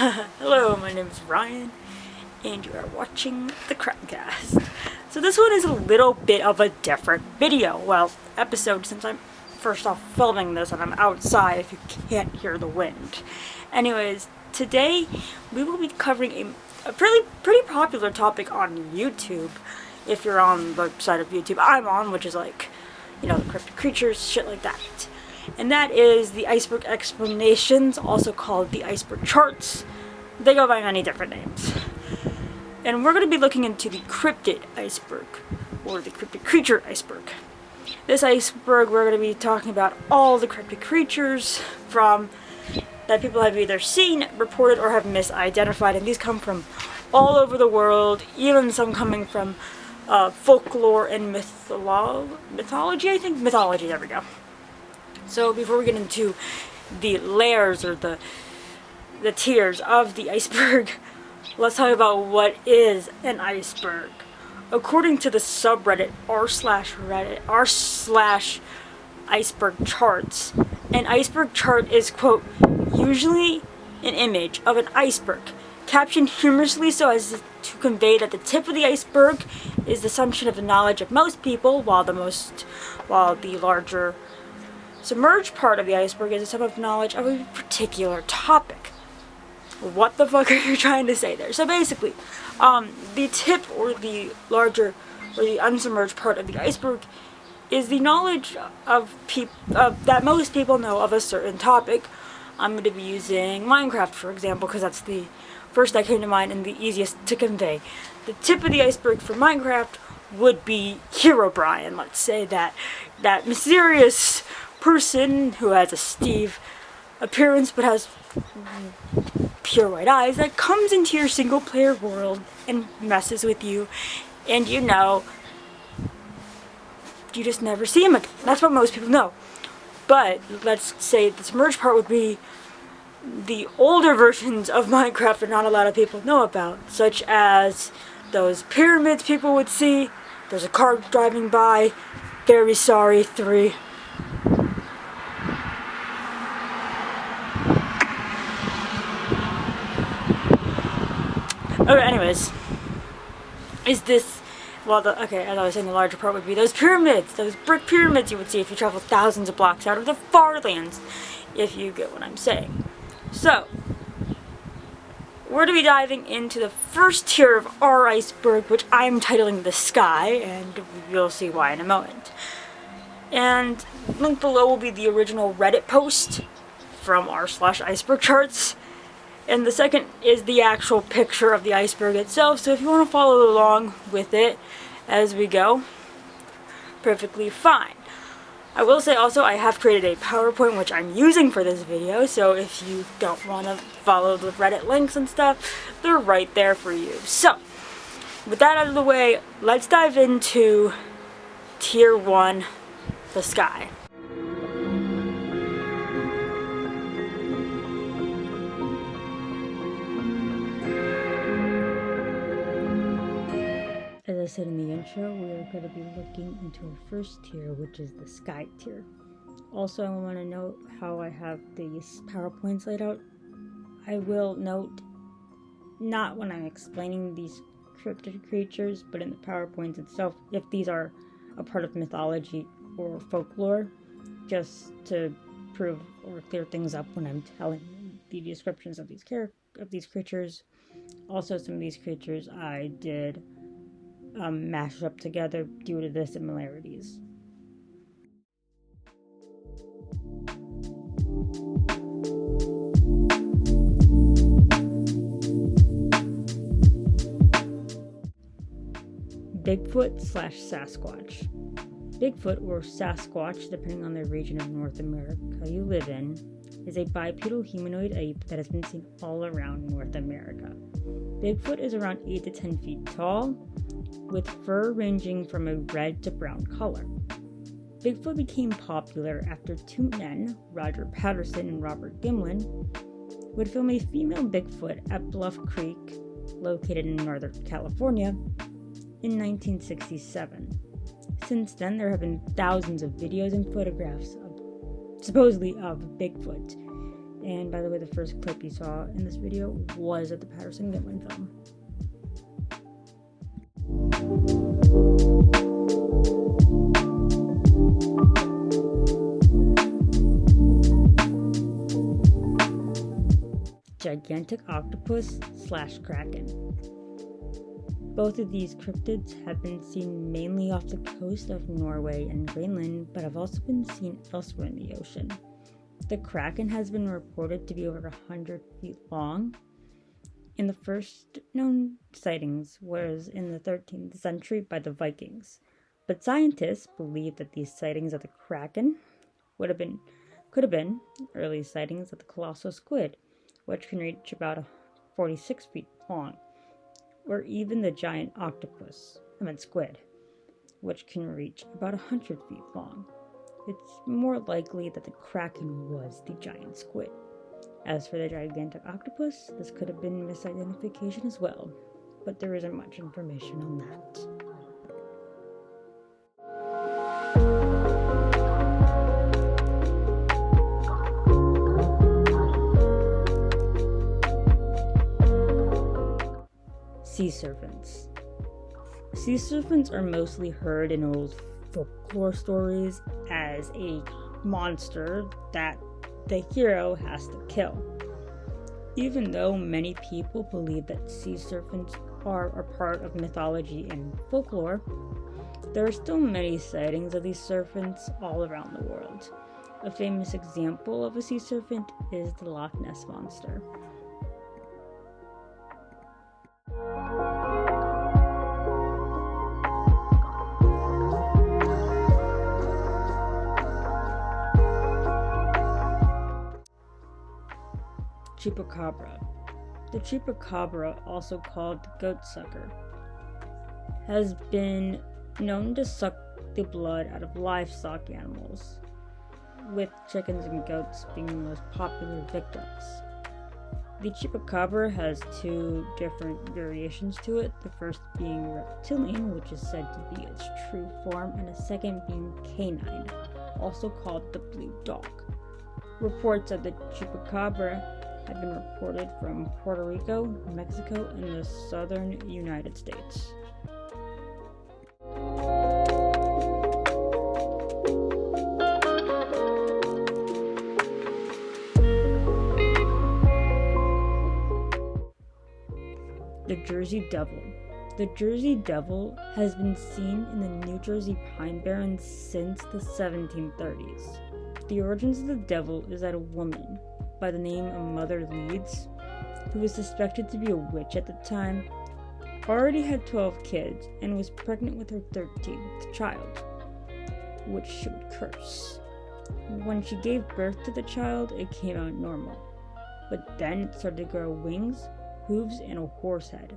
Hello, my name is Ryan, and you are watching the CrimeCast. So this one is a little bit of a different video, episode, since I'm first off filming this and I'm outside if you can't hear the wind. Anyways, today we will be covering a pretty popular topic on YouTube. If you're on the side of YouTube I'm on, which is like, the cryptid creatures, shit like that. And that is the iceberg explanations, also called the iceberg charts. They go by many different names. And we're going to be looking into the cryptid iceberg, or the cryptid creature iceberg. This iceberg, we're going to be talking about all the cryptid creatures that people have either seen, reported, or have misidentified. And these come from all over the world, even some coming from folklore and mythology, Mythology, there we go. So before we get into the layers or the tiers of the iceberg, let's talk about what is an iceberg. According to the subreddit r/iceberg charts, an iceberg chart is, quote, usually an image of an iceberg, captioned humorously so as to convey that the tip of the iceberg is the assumption of the knowledge of most people, while the larger submerged part of the iceberg is a sum of knowledge of a particular topic. What the fuck are you trying to say there? So basically, the tip or the larger or the unsubmerged part of the iceberg is the knowledge of that most people know of a certain topic. I'm going to be using Minecraft, for example, because that's the first that came to mind and the easiest to convey. The tip of the iceberg for Minecraft would be Herobrine. Let's say that mysterious person who has a Steve appearance but has pure white eyes that comes into your single player world and messes with you, and you just never see him again. That's what most people know. But let's say the submerged part would be the older versions of Minecraft that not a lot of people know about, such as those pyramids people would see. There's a car driving by. Very sorry, 3. Okay, anyways, as I was saying, the larger part would be those pyramids, those brick pyramids you would see if you travel thousands of blocks out of the far lands, if you get what I'm saying. So, we're going to be diving into the first tier of our iceberg, which I'm titling the sky, and you'll see why in a moment. And linked below will be the original Reddit post from r/iceberg charts. And the second is the actual picture of the iceberg itself, so if you want to follow along with it as we go, perfectly fine. I will say also I have created a PowerPoint which I'm using for this video, so if you don't want to follow the Reddit links and stuff, they're right there for you. So, with that out of the way, let's dive into Tier 1, the sky. As I said in the intro, we are going to be looking into our first tier, which is the sky tier. Also, I want to note how I have these PowerPoints laid out. I will note, not when I'm explaining these cryptid creatures, but in the PowerPoints itself, if these are a part of mythology or folklore, just to prove or clear things up when I'm telling the descriptions of these creatures. Also, some of these creatures I did mashed up together due to the similarities. Bigfoot/Sasquatch. Bigfoot, or Sasquatch, depending on the region of North America you live in, is a bipedal humanoid ape that has been seen all around North America. Bigfoot is around 8 to 10 feet tall, with fur ranging from a red to brown color. Bigfoot became popular after two men, Roger Patterson and Robert Gimlin, would film a female Bigfoot at Bluff Creek, located in Northern California, in 1967. Since then, there have been thousands of videos and photographs supposedly of Bigfoot. And by the way, the first clip you saw in this video was at the Patterson-Gimlin film. Gigantic octopus / Kraken. Both of these cryptids have been seen mainly off the coast of Norway and Greenland, but have also been seen elsewhere in the ocean. The Kraken has been reported to be over 100 feet long, and the first known sightings was in the 13th century by the Vikings. But scientists believe that these sightings of the Kraken could have been early sightings of the colossal squid, which can reach about 46 feet long, or even the giant squid, which can reach about 100 feet long. It's more likely that the Kraken was the giant squid. As for the gigantic octopus, this could have been misidentification as well, but there isn't much information on that. Sea serpents. Sea serpents are mostly heard in old folklore stories as a monster that the hero has to kill. Even though many people believe that sea serpents are a part of mythology and folklore, there are still many sightings of these serpents all around the world. A famous example of a sea serpent is the Loch Ness Monster. Chupacabra. The Chupacabra, also called the goat sucker, has been known to suck the blood out of livestock animals, with chickens and goats being the most popular victims. The Chupacabra has two different variations to it, the first being reptilian, which is said to be its true form, and the second being canine, also called the blue dog. Reports of the Chupacabra have been reported from Puerto Rico, Mexico, and the southern United States. The Jersey Devil. The Jersey Devil has been seen in the New Jersey Pine Barrens since the 1730s. The origins of the devil is that a woman by the name of Mother Leeds, who was suspected to be a witch at the time, already had 12 kids and was pregnant with her 13th child, which she would curse. When she gave birth to the child, it came out normal, but then it started to grow wings, hooves, and a horse head.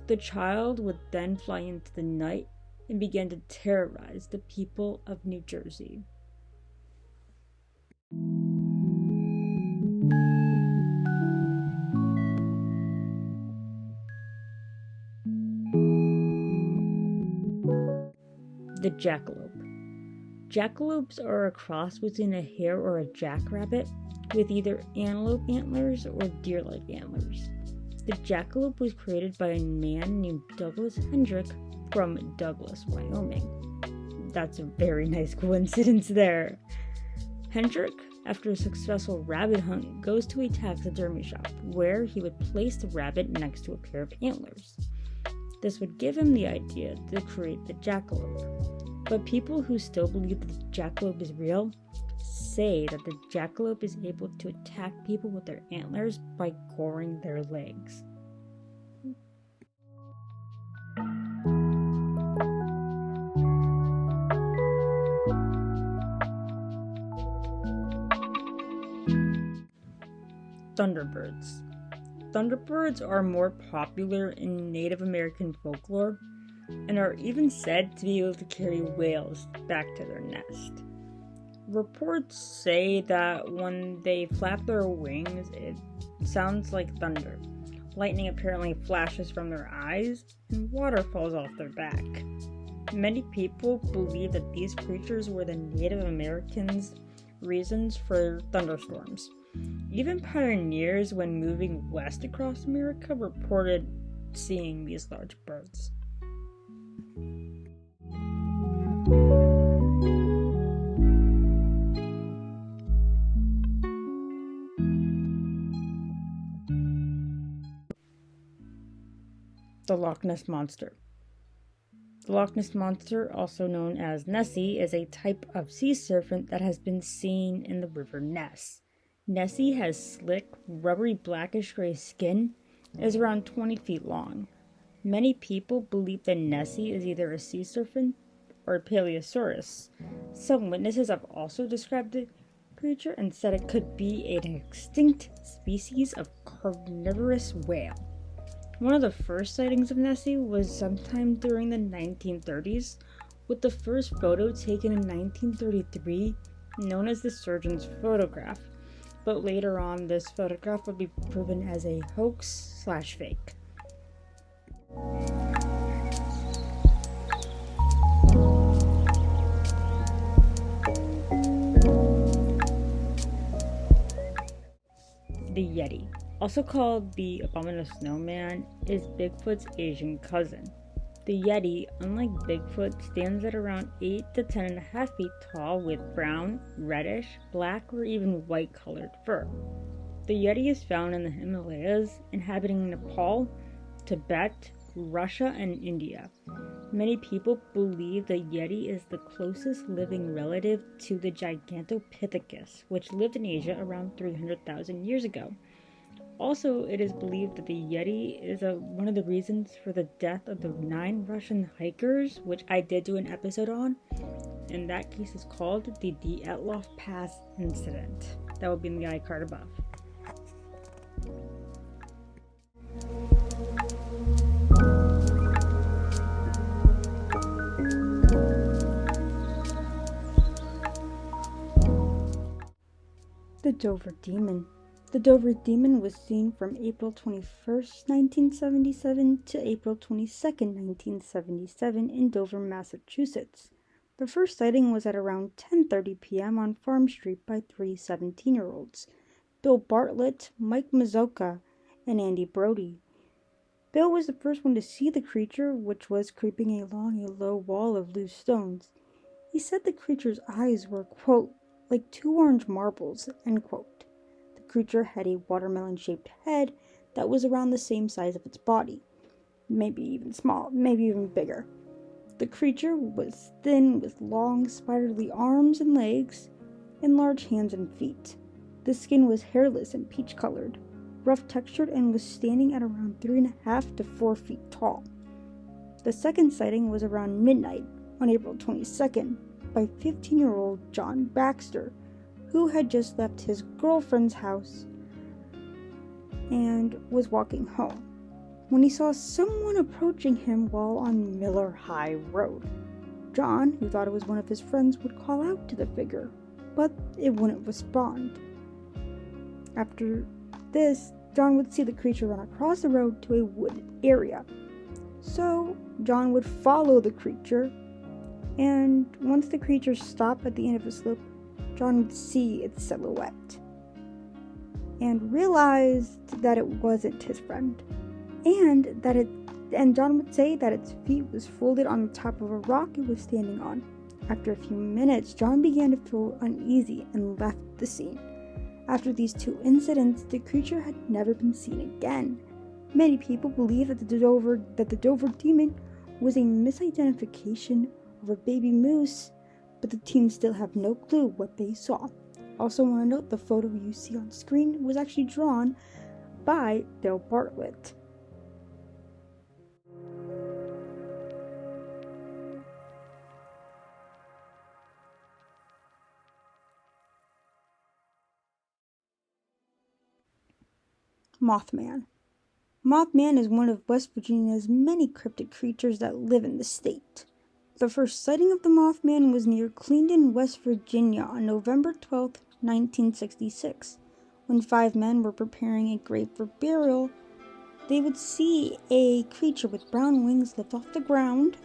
The child would then fly into the night and began to terrorize the people of New Jersey. The jackalope. Jackalopes are a cross between a hare or a jackrabbit with either antelope antlers or deer-like antlers. The jackalope was created by a man named Douglas Hendrick from Douglas, Wyoming. That's a very nice coincidence there. Hendrick, after a successful rabbit hunt, goes to a taxidermy shop where he would place the rabbit next to a pair of antlers. This would give him the idea to create the jackalope. But people who still believe that the jackalope is real say that the jackalope is able to attack people with their antlers by goring their legs. Thunderbirds. Thunderbirds are more popular in Native American folklore and are even said to be able to carry whales back to their nest. Reports say that when they flap their wings, it sounds like thunder. Lightning apparently flashes from their eyes, and water falls off their back. Many people believe that these creatures were the Native Americans' reasons for thunderstorms. Even pioneers, when moving west across America, reported seeing these large birds. The Loch Ness Monster. The Loch Ness Monster, also known as Nessie, is a type of sea serpent that has been seen in the river Ness. Nessie has slick, rubbery blackish-gray skin and is around 20 feet long. Many people believe that Nessie is either a sea serpent or a Paleosaurus. Some witnesses have also described the creature and said it could be an extinct species of carnivorous whale. One of the first sightings of Nessie was sometime during the 1930s, with the first photo taken in 1933, known as the surgeon's photograph, but later on this photograph would be proven as a hoax/fake. The Yeti, also called the Abominable Snowman, is Bigfoot's Asian cousin. The Yeti, unlike Bigfoot, stands at around 8 to 10.5 feet tall with brown, reddish, black, or even white colored fur. The Yeti is found in the Himalayas, inhabiting Nepal, Tibet, Russia, and India. Many people believe the Yeti is the closest living relative to the Gigantopithecus, which lived in Asia around 300,000 years ago. Also, it is believed that the Yeti is one of the reasons for the death of the 9 Russian hikers, which I did do an episode on, and that case is called the Dyatlov Pass incident. That will be in the iCard above. The Dover Demon. The Dover Demon was seen from April 21st, 1977 to April 22nd, 1977 in Dover, Massachusetts. The first sighting was at around 10:30 p.m. on Farm Street by 3 17-year-olds, Bill Bartlett, Mike Mazzoka, and Andy Brody. Bill was the first one to see the creature, which was creeping along a low wall of loose stones. He said the creature's eyes were, quote, like 2 orange marbles, end quote. The creature had a watermelon-shaped head that was around the same size of its body, maybe even small, maybe even bigger. The creature was thin with long, spiderly arms and legs, and large hands and feet. The skin was hairless and peach-colored, rough-textured, and was standing at around 3.5 to 4 feet tall. The second sighting was around midnight on April 22nd by 15-year-old John Baxter, who had just left his girlfriend's house and was walking home, when he saw someone approaching him while on Miller High Road. John, who thought it was one of his friends, would call out to the figure, but it wouldn't respond. After this, John would see the creature run across the road to a wooded area. So, John would follow the creature, and once the creature stopped at the end of a slope, John would see its silhouette and realized that it wasn't his friend, and John would say that its feet was folded on the top of a rock it was standing on. After a few minutes, John began to feel uneasy and left the scene. After these 2 incidents, the creature had never been seen again. Many people believe that the Dover Demon was a misidentification of a baby moose, but the team still have no clue what they saw. Also want to note the photo you see on screen was actually drawn by Bill Bartlett. Mothman. Mothman is one of West Virginia's many cryptid creatures that live in the state. The first sighting of the Mothman was near Cleandon, West Virginia on November 12, 1966. When 5 men were preparing a grave for burial, they would see a creature with brown wings lift off the ground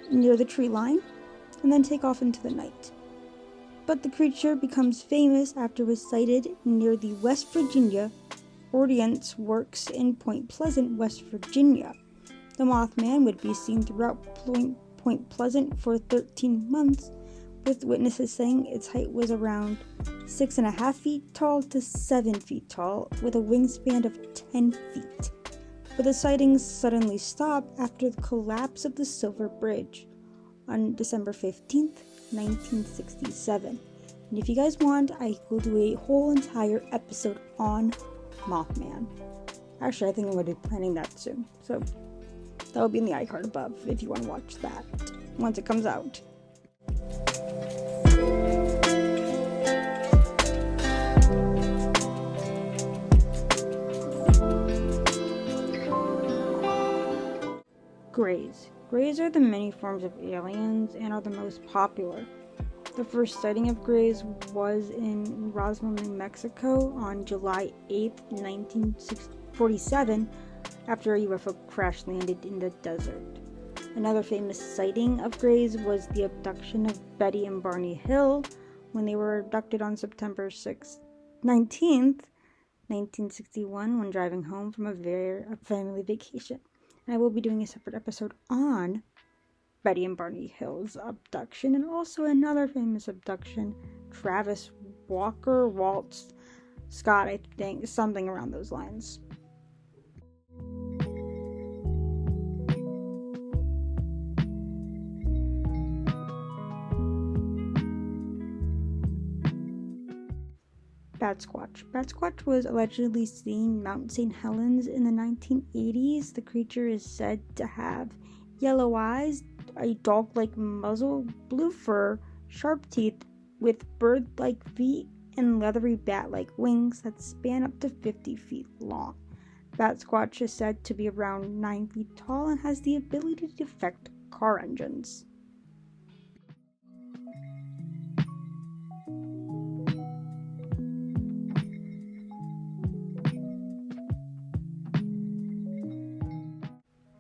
near the tree line and then take off into the night. but the creature becomes famous after it was sighted near the West Virginia Ordnance Works in Point Pleasant, West Virginia. The Mothman would be seen throughout Point Pleasant for 13 months, with witnesses saying its height was around 6.5 feet tall to 7 feet tall, with a wingspan of 10 feet. But the sightings suddenly stopped after the collapse of the Silver Bridge on December 15th, 1967. And if you guys want, I will do a whole entire episode on Mothman. Actually, I think I'm going to be planning that soon. So that will be in the iCard above if you want to watch that once it comes out. Greys. Greys are the many forms of aliens and are the most popular. The first sighting of greys was in Roswell, New Mexico on July 8, 1947, after a UFO crash landed in the desert. Another famous sighting of greys was the abduction of Betty and Barney Hill when they were abducted on September 19th, 1961, when driving home from a family vacation. And I will be doing a separate episode on Betty and Barney Hill's abduction, and also another famous abduction, Travis Walker Waltz Scott, I think, something around those lines. Batsquatch. Batsquatch was allegedly seen Mount St. Helens in the 1980s. The creature is said to have yellow eyes, a dog-like muzzle, blue fur, sharp teeth, with bird-like feet, and leathery bat-like wings that span up to 50 feet long. Batsquatch is said to be around 9 feet tall and has the ability to affect car engines.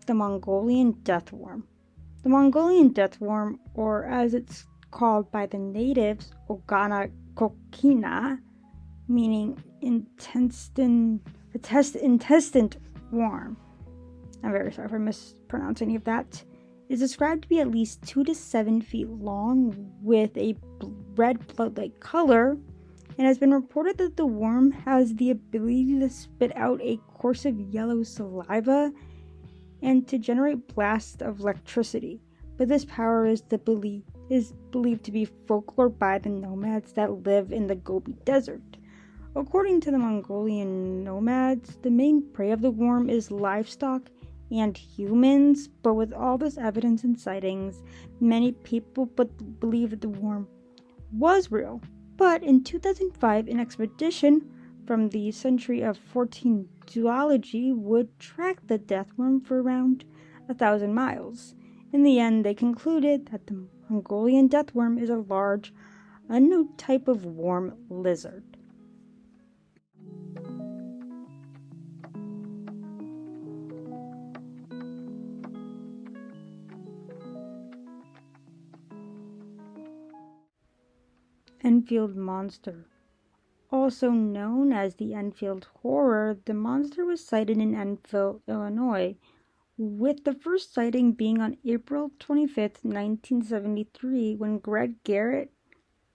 The Mongolian deathworm. The Mongolian deathworm, or as it's called by the natives, Ogana Kokina, meaning intestine worm, I'm very sorry if I mispronounced any of that, is described to be at least 2 to 7 feet long with a red blood-like color, and has been reported that the worm has the ability to spit out a course of yellow saliva and to generate blasts of electricity, but this power is believed to be folklore by the nomads that live in the Gobi Desert. According to the Mongolian nomads, the main prey of the worm is livestock and humans, but with all this evidence and sightings, many people believe that the worm was real. But in 2005, an expedition from the Century of 14 Zoology would track the deathworm for around 1,000 miles. In the end, they concluded that the Mongolian deathworm is a large, unknown type of worm lizard. Enfield Monster. Also known as the Enfield Horror, the monster was sighted in Enfield, Illinois, with the first sighting being on April 25th, 1973, when Greg Garrett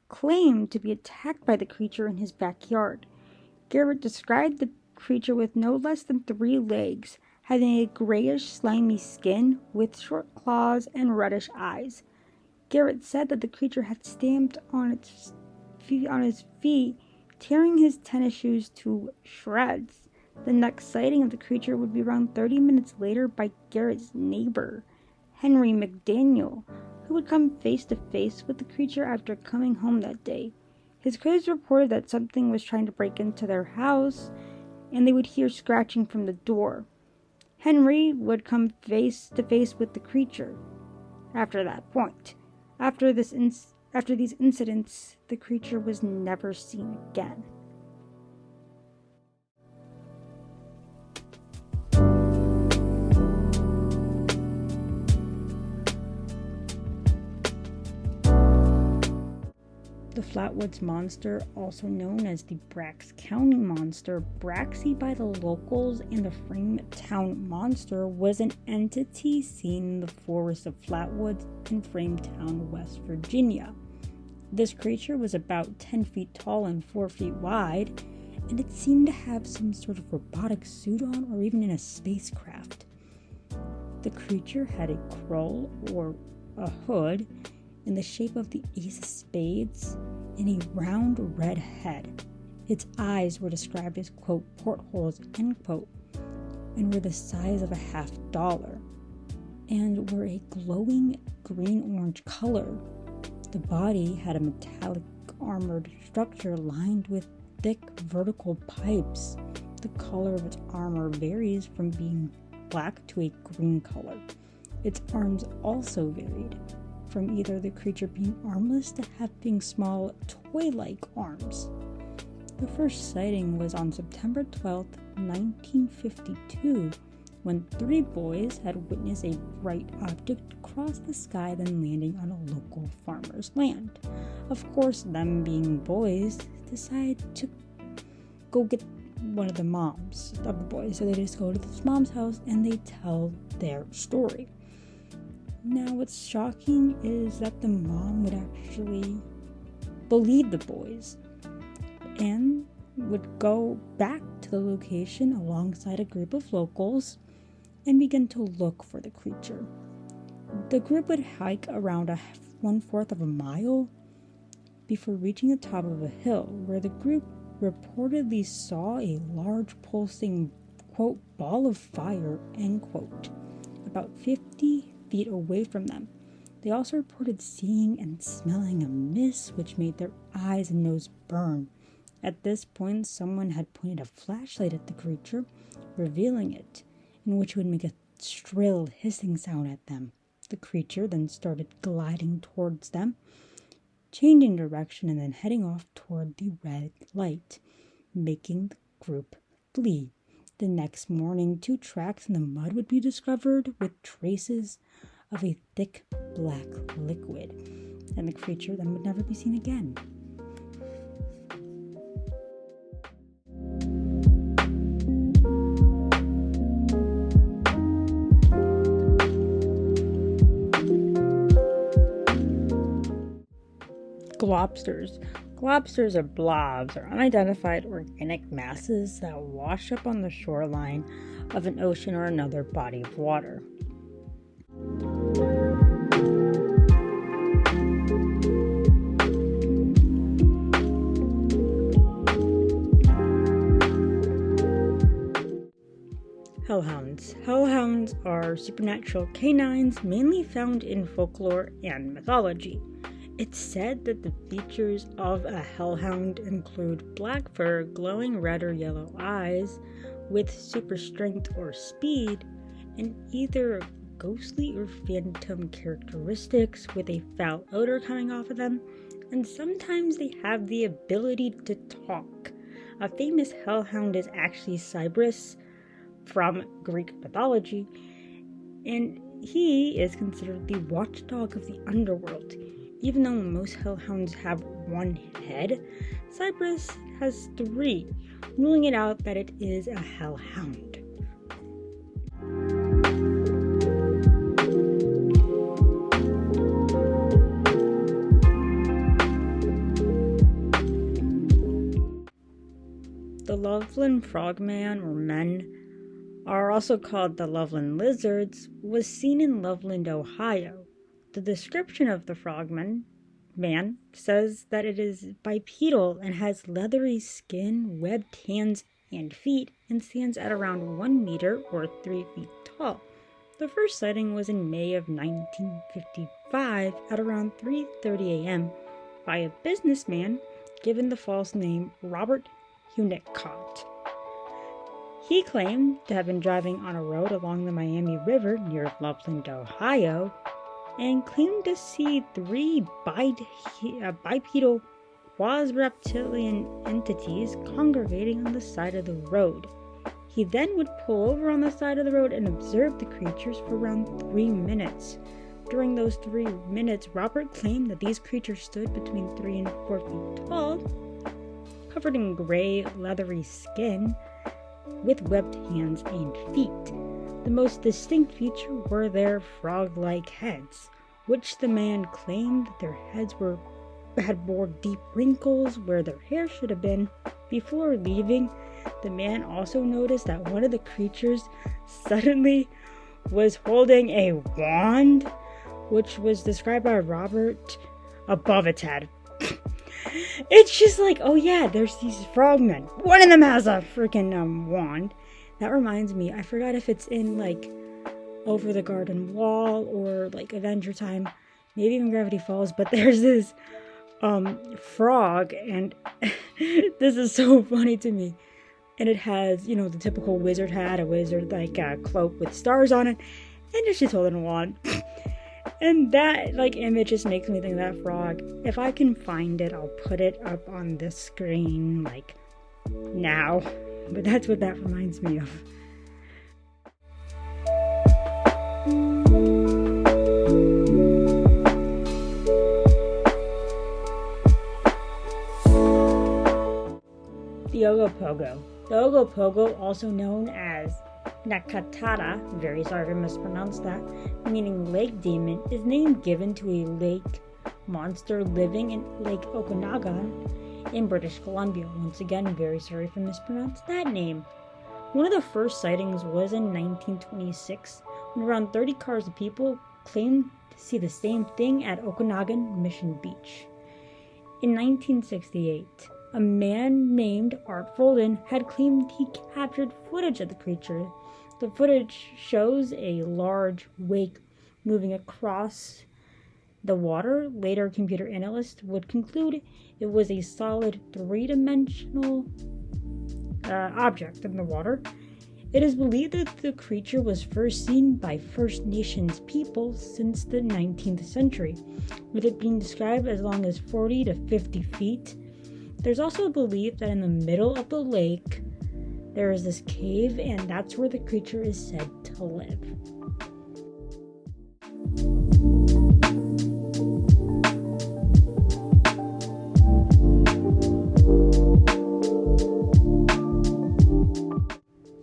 claimed to be attacked by the creature in his backyard. Garrett described the creature with no less than 3 legs, having a grayish, slimy skin with short claws and reddish eyes. Garrett said that the creature had stamped on his feet, tearing his tennis shoes to shreds. The next sighting of the creature would be around 30 minutes later by Garrett's neighbor, Henry McDaniel, who would come face to face with the creature after coming home that day. His critics reported that something was trying to break into their house, and they would hear scratching from the door. Henry would come face to face with the creature. After that point, after these incidents, the creature was never seen again. The Flatwoods Monster, also known as the Brax County Monster, Braxy by the locals, and the Frametown Monster, was an entity seen in the forest of Flatwoods in Frametown, West Virginia. This creature was about 10 feet tall and 4 feet wide, and it seemed to have some sort of robotic suit on or even in a spacecraft. The creature had a crow or a hood in the shape of the ace of spades and a round red head. Its eyes were described as, quote, portholes, end quote, and were the size of a $50 and were a glowing green-orange color. The body had a metallic armored structure lined with thick vertical pipes. The color of its armor varies from being black to a green color. Its arms also varied, from either the creature being armless to having small toy-like arms. The first sighting was on September 12, 1952, when 3 boys had witnessed a bright object cross the sky, then landing on a local farmer's land. Of course, them being boys, decided to go get one of the moms of the boys, so they just go to this mom's house and they tell their story. Now, what's shocking is that the mom would actually believe the boys and would go back to the location alongside a group of locals and begin to look for the creature. The group would hike around 1/4 of a mile before reaching the top of a hill, where the group reportedly saw a large pulsing, quote, ball of fire, end quote, about 50 feet away from them. They also reported seeing and smelling a mist which made their eyes and nose burn. At this point, someone had pointed a flashlight at the creature, revealing it, in which it would make a shrill hissing sound at them. The creature then started gliding towards them, changing direction and then heading off toward the red light, making the group flee. The next morning, 2 tracks in the mud would be discovered with traces of a thick black liquid, and the creature then would never be seen again. Globsters. Globsters are blobs, or unidentified organic masses that wash up on the shoreline of an ocean or another body of water. Hellhounds. Hellhounds are supernatural canines mainly found in folklore and mythology. It's said that the features of a hellhound include black fur, glowing red or yellow eyes, with super strength or speed, and either ghostly or phantom characteristics with a foul odor coming off of them, and sometimes they have the ability to talk. A famous hellhound is actually Cerberus from Greek mythology, and he is considered the watchdog of the underworld. Even though most hellhounds have 1 head, Cerberus has 3, ruling it out that it is a hellhound. The Loveland Frogmen, or men, are also called the Loveland Lizards, was seen in Loveland, Ohio. The description of the frogman man says that it is bipedal and has leathery skin, webbed hands and feet, and stands at around 1 meter or 3 feet tall. The first sighting was in May of 1955 at around 3:30 a.m. by a businessman given the false name Robert Hunnicutt. He claimed to have been driving on a road along the Miami River near Loveland, Ohio, and claimed to see 3 bipedal quasi-reptilian entities congregating on the side of the road. He then would pull over on the side of the road and observe the creatures for around 3 minutes, During those 3 minutes, Robert claimed that these creatures stood between 3 and 4 feet tall, covered in gray, leathery skin, with webbed hands and feet. The most distinct feature were their frog-like heads, which the man claimed their heads had more deep wrinkles where their hair should have been. Before leaving, the man also noticed that one of the creatures suddenly was holding a wand, which was described by Robert above its head. It's just like, oh yeah, there's these frogmen. One of them has a freaking wand. That reminds me, I forgot if it's in like Over the Garden Wall or like Adventure Time, maybe even Gravity Falls, but there's this frog, and this is so funny to me. And it has, the typical wizard hat, a wizard like cloak with stars on it, and it's just holding a wand. And that image just makes me think of that frog. If I can find it, I'll put it up on the screen now. But that's what that reminds me of. The Ogopogo. The Ogopogo, also known as Nakatara, very sorry if I mispronounced that, meaning lake demon, is named given to a lake monster living in Lake Okanagan in British Columbia. Once again, very sorry if I mispronounced that name. One of the first sightings was in 1926, when around 30 cars of people claimed to see the same thing at Okanagan Mission Beach. In 1968, a man named Art Folden had claimed he captured footage of the creature. The footage shows a large wake moving across the water. Later, computer analysts would conclude it was a solid 3-dimensional object in the water. It is believed that the creature was first seen by First Nations people since the 19th century, with it being described as long as 40 to 50 feet. There's also a belief that in the middle of the lake there is this cave, and that's where the creature is said to live.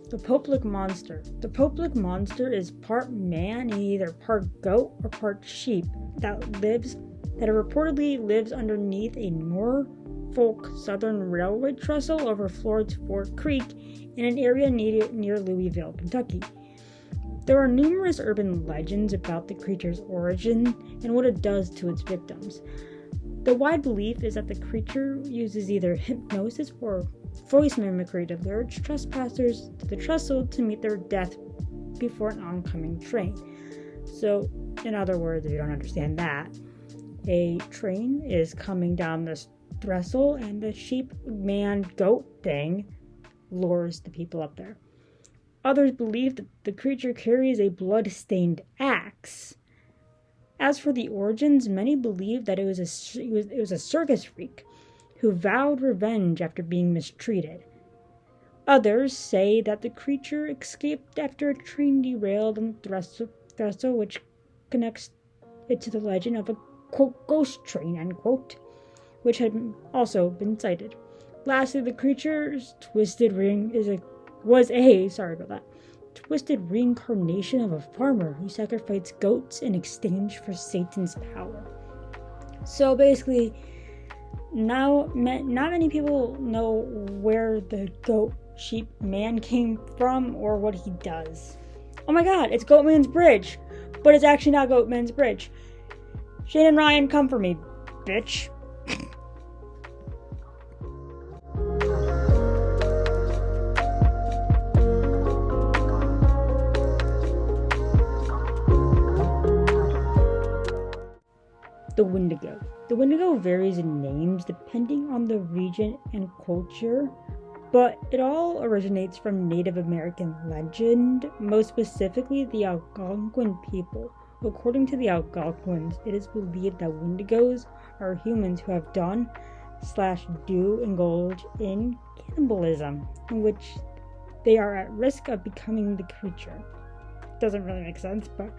The Poplick Monster. The Poplick Monster is part man and either part goat or part sheep that reportedly lives underneath a Norfolk Southern Railway trestle over Floyd's Fork Creek in an area near Louisville, Kentucky. There are numerous urban legends about the creature's origin and what it does to its victims. The wide belief is that the creature uses either hypnosis or voice mimicry to lure trespassers to the trestle to meet their death before an oncoming train. So, in other words, if you don't understand that, a train is coming down this trestle and the sheep, man, goat thing lures the people up there. Others believe that the creature carries a blood-stained axe. As for the origins, many believe that it was a circus freak who vowed revenge after being mistreated. Others say that the creature escaped after a train derailed on the trestle, which connects it to the legend of a, quote, ghost train, end quote, which had also been cited. Lastly, the creature's twisted twisted reincarnation of a farmer who sacrificed goats in exchange for Satan's power. So basically, now not many people know where the goat sheep man came from or what he does. Oh my god, it's Goatman's Bridge, but it's actually not Goatman's Bridge. Shane and Ryan, come for me, bitch. The Wendigo. The Wendigo varies in names depending on the region and culture, but it all originates from Native American legend, most specifically the Algonquin people. According to the Algonquins, it is believed that Wendigos are humans who have done/do indulge in cannibalism, in which they are at risk of becoming the creature. Doesn't really make sense, but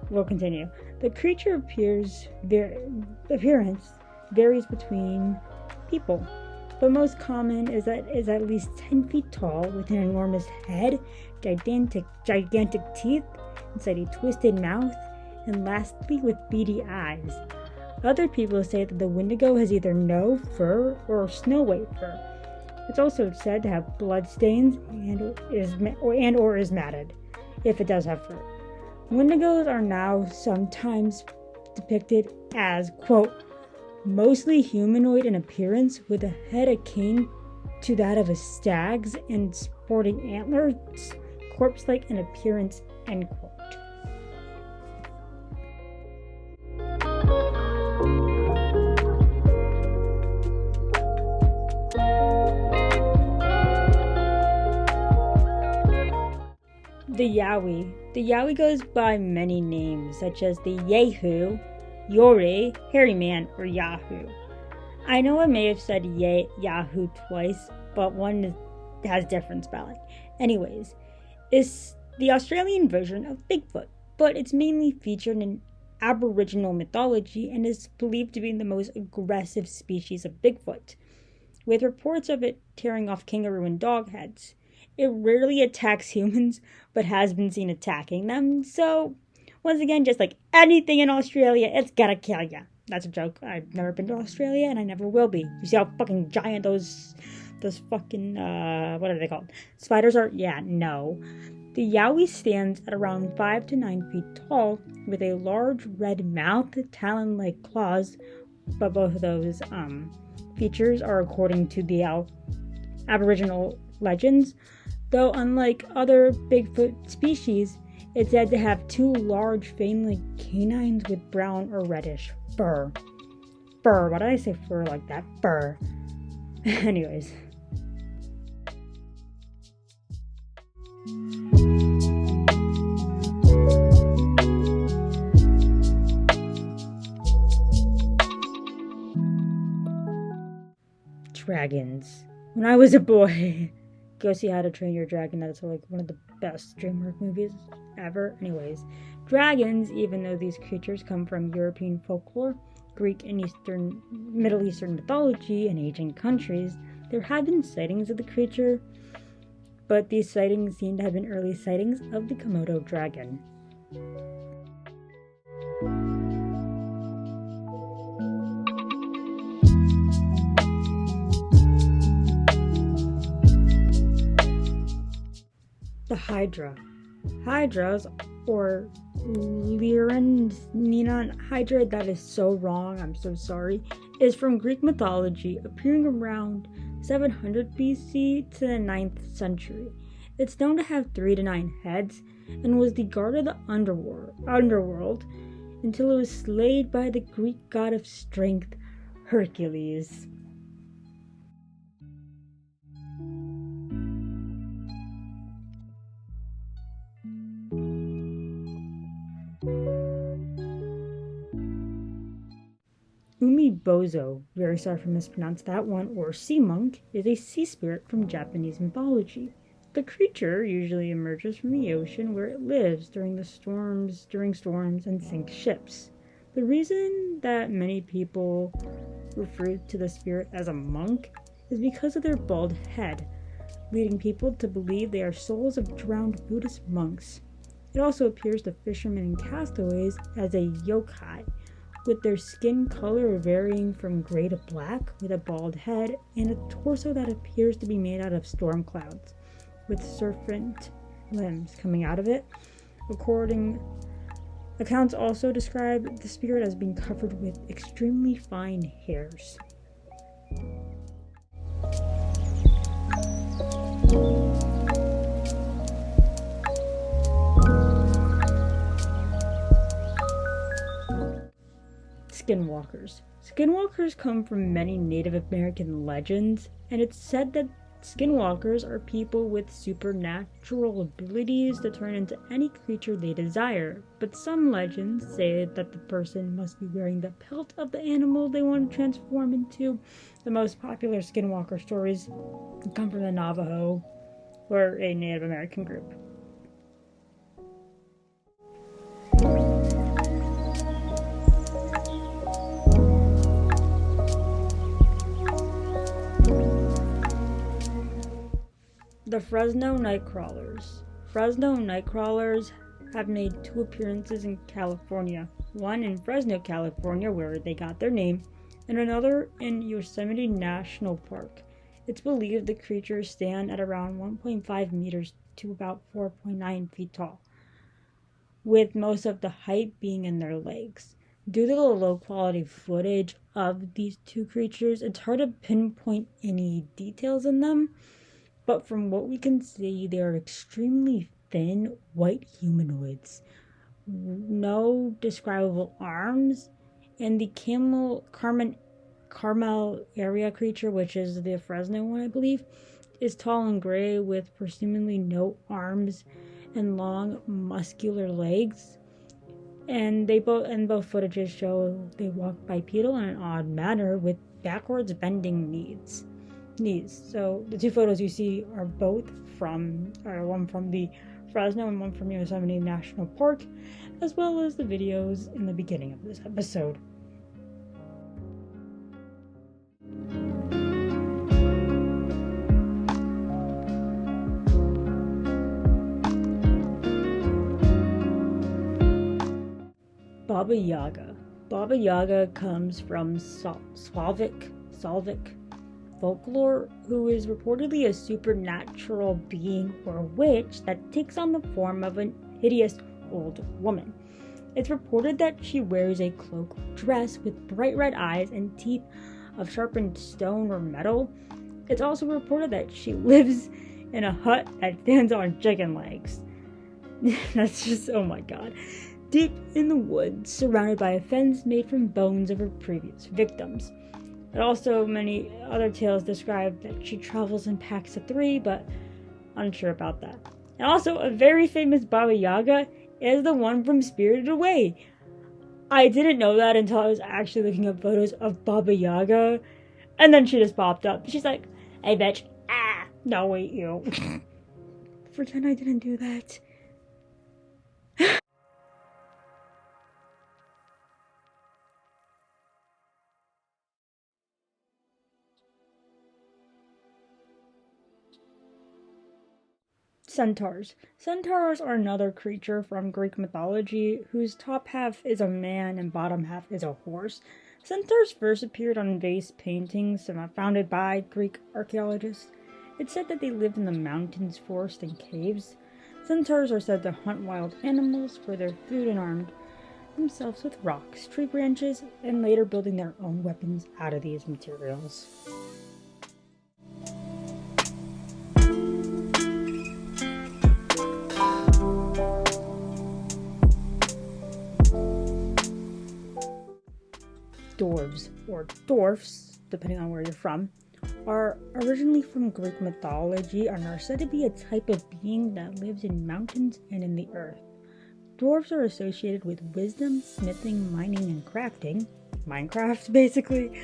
We'll continue. The creature appearance varies between people, but most common is that it is at least 10 feet tall with an enormous head, gigantic teeth, inside a twisted mouth, and lastly with beady eyes. Other people say that the Wendigo has either no fur or snow white fur. It's also said to have blood stains or is matted, if it does have fur. Wendigos are now sometimes depicted as, quote, mostly humanoid in appearance with a head akin to that of a stag's and sporting antlers, corpse-like in appearance, end quote. The Yowie. The Yowie goes by many names, such as the Yehu, Yowie, Hairy Man, or Yahoo. I know I may have said Yahoo twice, but one has different spelling. Anyways, it's the Australian version of Bigfoot, but it's mainly featured in Aboriginal mythology and is believed to be the most aggressive species of Bigfoot, with reports of it tearing off kangaroo and dog heads. It rarely attacks humans, but has been seen attacking them. So, once again, just like anything in Australia, it's gotta kill ya. That's a joke. I've never been to Australia, and I never will be. You see how fucking giant those fucking, what are they called? Spiders are? Yeah, no. The Yowie stands at around 5 to 9 feet tall, with a large red mouth, talon-like claws, but both of those, features are according to the Aboriginal legends. Though unlike other Bigfoot species, it's said to have two large fang-like canines with brown or reddish fur. Fur. Why did I say fur like that? Fur. Anyways. Dragons. When I was a boy... Go see How to Train Your Dragon. That's like one of the best DreamWorks movies ever. Anyways, dragons, even though these creatures come from European folklore, Greek and Middle Eastern mythology, and ancient countries, there have been sightings of the creature, but these sightings seem to have been early sightings of the Komodo dragon. The Hydra. Hydras, or Lyranina Hydra, that is so wrong, I'm so sorry, is from Greek mythology, appearing around 700 BC to the 9th century. It's known to have 3 to 9 heads, and was the guard of the underworld until it was slayed by the Greek god of strength, Hercules. Umibozo, very sorry for mispronounced that one, or sea monk, is a sea spirit from Japanese mythology. The creature usually emerges from the ocean where it lives during storms and sinks ships. The reason that many people refer to the spirit as a monk is because of their bald head, leading people to believe they are souls of drowned Buddhist monks. It also appears to fishermen and castaways as a yokai, with their skin color varying from gray to black, with a bald head and a torso that appears to be made out of storm clouds, with serpent limbs coming out of it. Accounts also describe the spirit as being covered with extremely fine hairs. Skinwalkers. Skinwalkers come from many Native American legends, and it's said that skinwalkers are people with supernatural abilities to turn into any creature they desire, but some legends say that the person must be wearing the pelt of the animal they want to transform into. The most popular skinwalker stories come from the Navajo, or a Native American group. Fresno Nightcrawlers. Fresno Nightcrawlers have made 2 appearances in California. One in Fresno, California, where they got their name, and another in Yosemite National Park. It's believed the creatures stand at around 1.5 meters to about 4.9 feet tall, with most of the height being in their legs. Due to the low quality footage of these 2 creatures, it's hard to pinpoint any details in them, but from what we can see, they are extremely thin, white humanoids. No describable arms, and the Carmel area creature, which is the Fresno one, I believe, is tall and gray with presumably no arms and long, muscular legs. And both footages show they walk bipedal in an odd manner with backwards bending knees. So the 2 photos you see are one from the Fresno and one from Yosemite National Park, as well as the videos in the beginning of this episode. Baba Yaga. Baba Yaga comes from Slavic folklore, who is reportedly a supernatural being or witch that takes on the form of a hideous old woman. It's reported that she wears a cloak dress with bright red eyes and teeth of sharpened stone or metal. It's also reported that she lives in a hut that stands on chicken legs. That's just, oh my god. Deep in the woods, surrounded by a fence made from bones of her previous victims. And also, many other tales describe that she travels in packs of 3, but unsure about that. And also, a very famous Baba Yaga is the one from Spirited Away. I didn't know that until I was actually looking up photos of Baba Yaga, and then she just popped up. She's like, "Hey, bitch, no, wait, you." Pretend I didn't do that. Centaurs. Centaurs are another creature from Greek mythology whose top half is a man and bottom half is a horse. Centaurs first appeared on vase paintings founded by Greek archaeologists. It's said that they lived in the mountains, forests, and caves. Centaurs are said to hunt wild animals for their food and armed themselves with rocks, tree branches, and later building their own weapons out of these materials. Dwarves, or dwarfs, depending on where you're from, are originally from Greek mythology and are said to be a type of being that lives in mountains and in the earth. Dwarves are associated with wisdom, smithing, mining, and crafting. Minecraft, basically.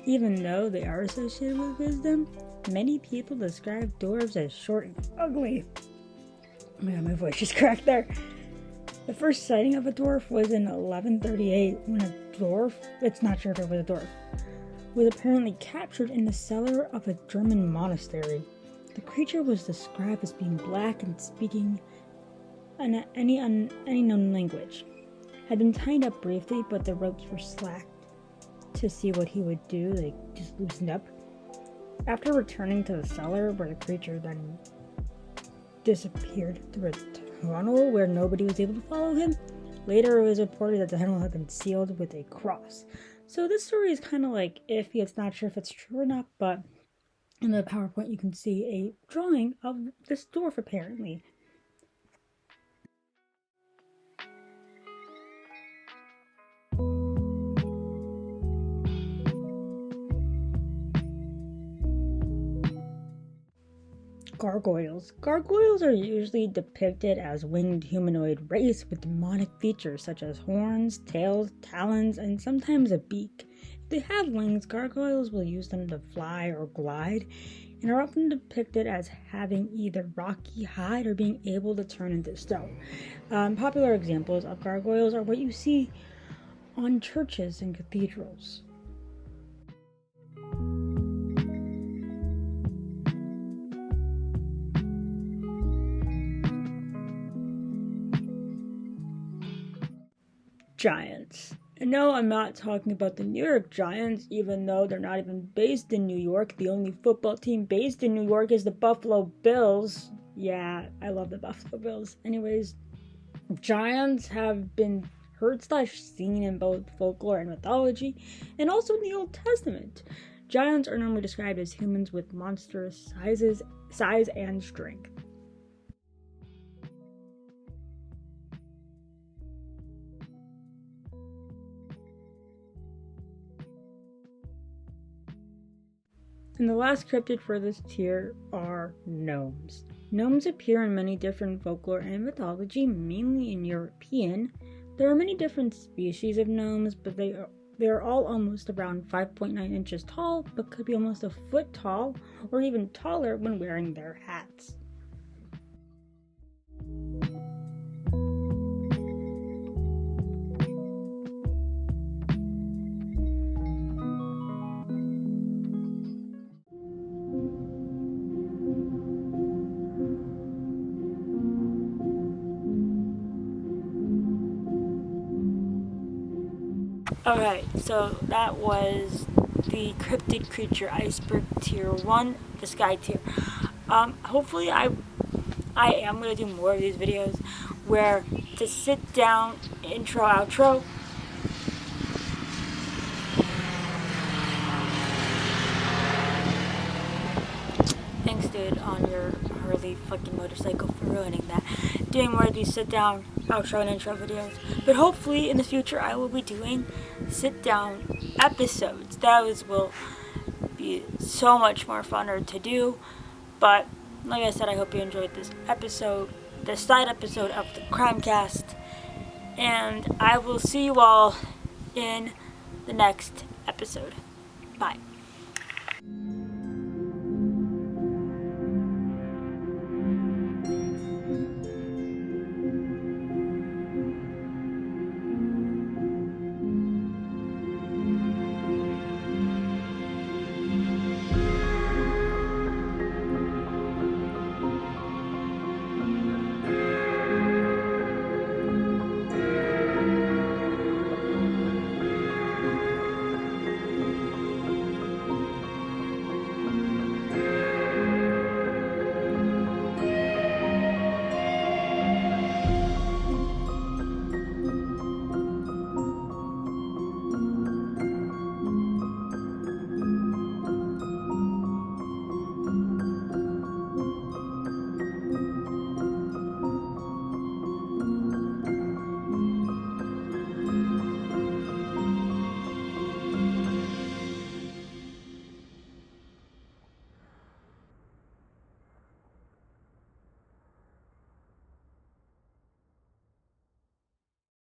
Even though they are associated with wisdom, many people describe dwarves as short and ugly. Oh my god, my voice just cracked there. The first sighting of a dwarf was in 1138 when a dwarf, it's not sure if it was a dwarf, was apparently captured in the cellar of a German monastery. The creature was described as being black and speaking any known language. Had been tied up briefly, but the ropes were slacked to see what he would do. They just loosened up. After returning to the cellar, where the creature then disappeared through a tunnel where nobody was able to follow him. Later, it was reported that the tunnel had been sealed with a cross. So this story is kind of like iffy. It's not sure if it's true or not, but in the PowerPoint you can see a drawing of this dwarf apparently. Gargoyles. Gargoyles are usually depicted as winged humanoid race with demonic features such as horns, tails, talons, and sometimes a beak. If they have wings, gargoyles will use them to fly or glide, and are often depicted as having either rocky hide or being able to turn into stone. Popular examples of gargoyles are what you see on churches and cathedrals. Giants. And no, I'm not talking about the New York Giants, even though they're not even based in New York. The only football team based in New York is the Buffalo Bills. Yeah, I love the Buffalo Bills. Anyways, giants have been heard/seen in both folklore and mythology, and also in the Old Testament. Giants are normally described as humans with monstrous size and strength. And the last cryptid for this tier are gnomes. Gnomes appear in many different folklore and mythology, mainly in European. There are many different species of gnomes, but they are all almost around 5.9 inches tall, but could be almost a foot tall, or even taller when wearing their hats. Alright, so that was the cryptid creature iceberg tier 1, the sky tier. Hopefully I am going to do more of these videos where to sit down, intro, outro. Thanks dude on your Harley fucking motorcycle for ruining that. Doing more of these sit down, outro, and intro videos. But hopefully in the future I will be doing sit down episodes. Those will be so much more funner to do. But like I said, I hope you enjoyed this episode, the side episode of the CrimeCast. And I will see you all in the next episode. Bye.